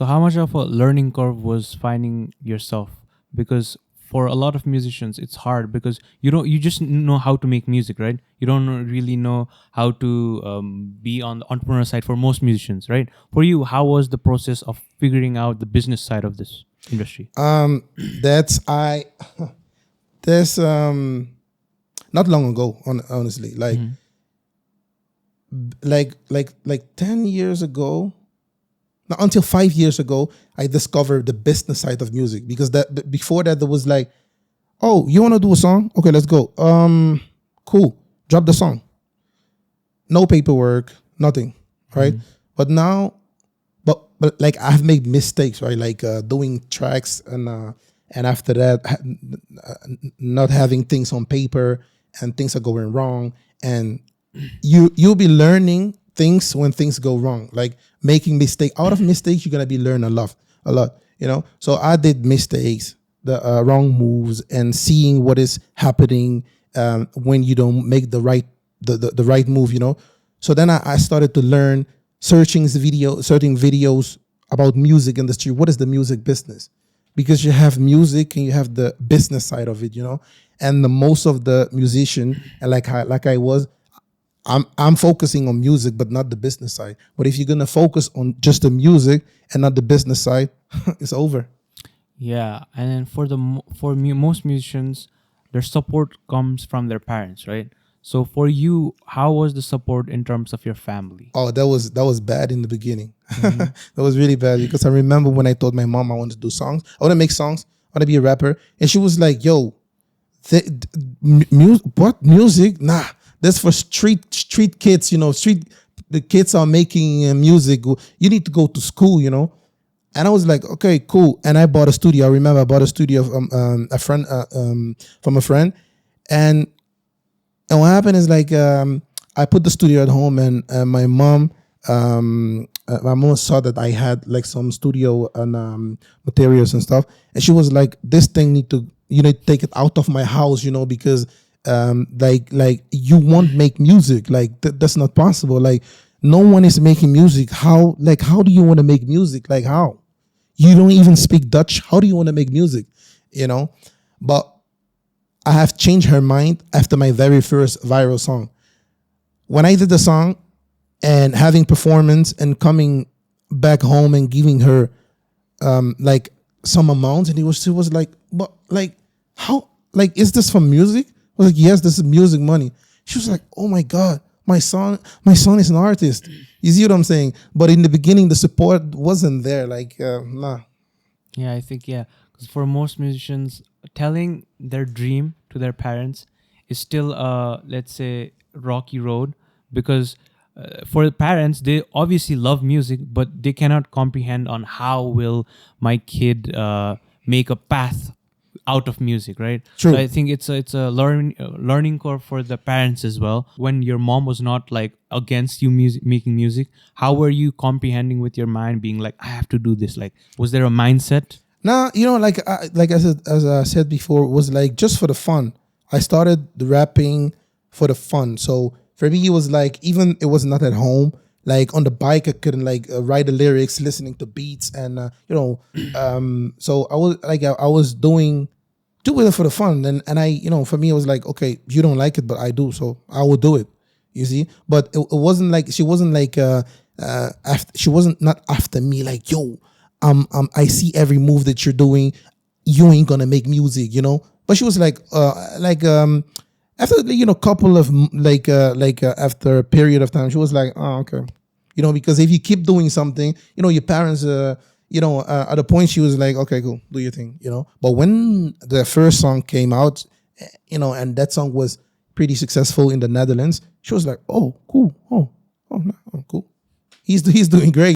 So how much of a learning curve was finding yourself? Because for a lot of musicians, it's hard because you just know how to make music, right? You don't really know how to be on the entrepreneur side for most musicians, right? For you, how was the process of figuring out the business side of this industry? That's I. That's not long ago. Honestly, like 10 years ago. Not until 5 years ago, I discovered the business side of music because before that there was like, oh, you want to do a song? Okay, let's go. Cool. Drop the song. No paperwork, nothing, right? But now, but like I've made mistakes, right? Like doing tracks and after that not having things on paper and things are going wrong, and you'll be learning things when things go wrong, like making mistake. Out of mistakes, you're gonna be learn a lot, you know. So I did mistakes, the wrong moves, and seeing what is happening when you don't make the right the right move, you know. So then I started to learn, searching videos about music industry. What is the music business? Because you have music and you have the business side of it, you know. And the most of the musician, and like I was, I'm focusing on music, but not the business side. But if you're gonna focus on just the music and not the business side, it's over. Yeah, and then most musicians, their support comes from their parents, right? So for you, how was the support in terms of your family? Oh, that was bad in the beginning. That was really bad because I remember when I told my mom I wanted to do songs, I want to make songs, I want to be a rapper, and she was like, "Yo, what music? Nah, that's for street kids. You know, the kids are making music. You need to go to school, you know." And I was like, "Okay, cool." And I bought a studio. I remember I bought a studio from a friend, and what happened is like I put the studio at home, and my mom saw that I had like some studio and materials and stuff, and she was like, "This thing need to take it out of my house, you know, because like you won't make music, like that's not possible. Like no one is making music. How do you want to make music? Like how? You don't even speak Dutch. How do you want to make music? You know?" But I have changed her mind after my very first viral song. When I did the song and having performance and coming back home and giving her like some amount, and she was like, "But like how? Like is this for music?" I was like, "Yes, this is music money." She was like, "Oh my God, my son is an artist." You see what I'm saying? But in the beginning, the support wasn't there. Like nah. Yeah, I think, yeah. Because for most musicians, telling their dream to their parents is still let's say, rocky road. Because for the parents, they obviously love music, but they cannot comprehend on how will my kid make a path out of music, right? True. So I think it's a learning curve for the parents as well. When your mom was not like against you making music, how were you comprehending with your mind, being like, I have to do this? Like, was there a mindset? Nah, like as I said before, it was like just for the fun. I started the rapping for the fun. So for me, it was like, even it was not at home. Like on the bike, I couldn't like write the lyrics, listening to beats, and so I was doing it for the fun. And I, for me, it was like, okay, you don't like it, but I do, so I will do it. You see, but it wasn't like she wasn't like she wasn't not after me like, yo, I see every move that you're doing. You ain't gonna make music, you know. But she was like after couple of after a period of time, she was like, oh, okay, because if you keep doing something, your parents, at a point she was like, okay, cool, do your thing, But when the first song came out, and that song was pretty successful in the Netherlands, she was like, oh, cool, oh, no, oh, cool, he's doing great.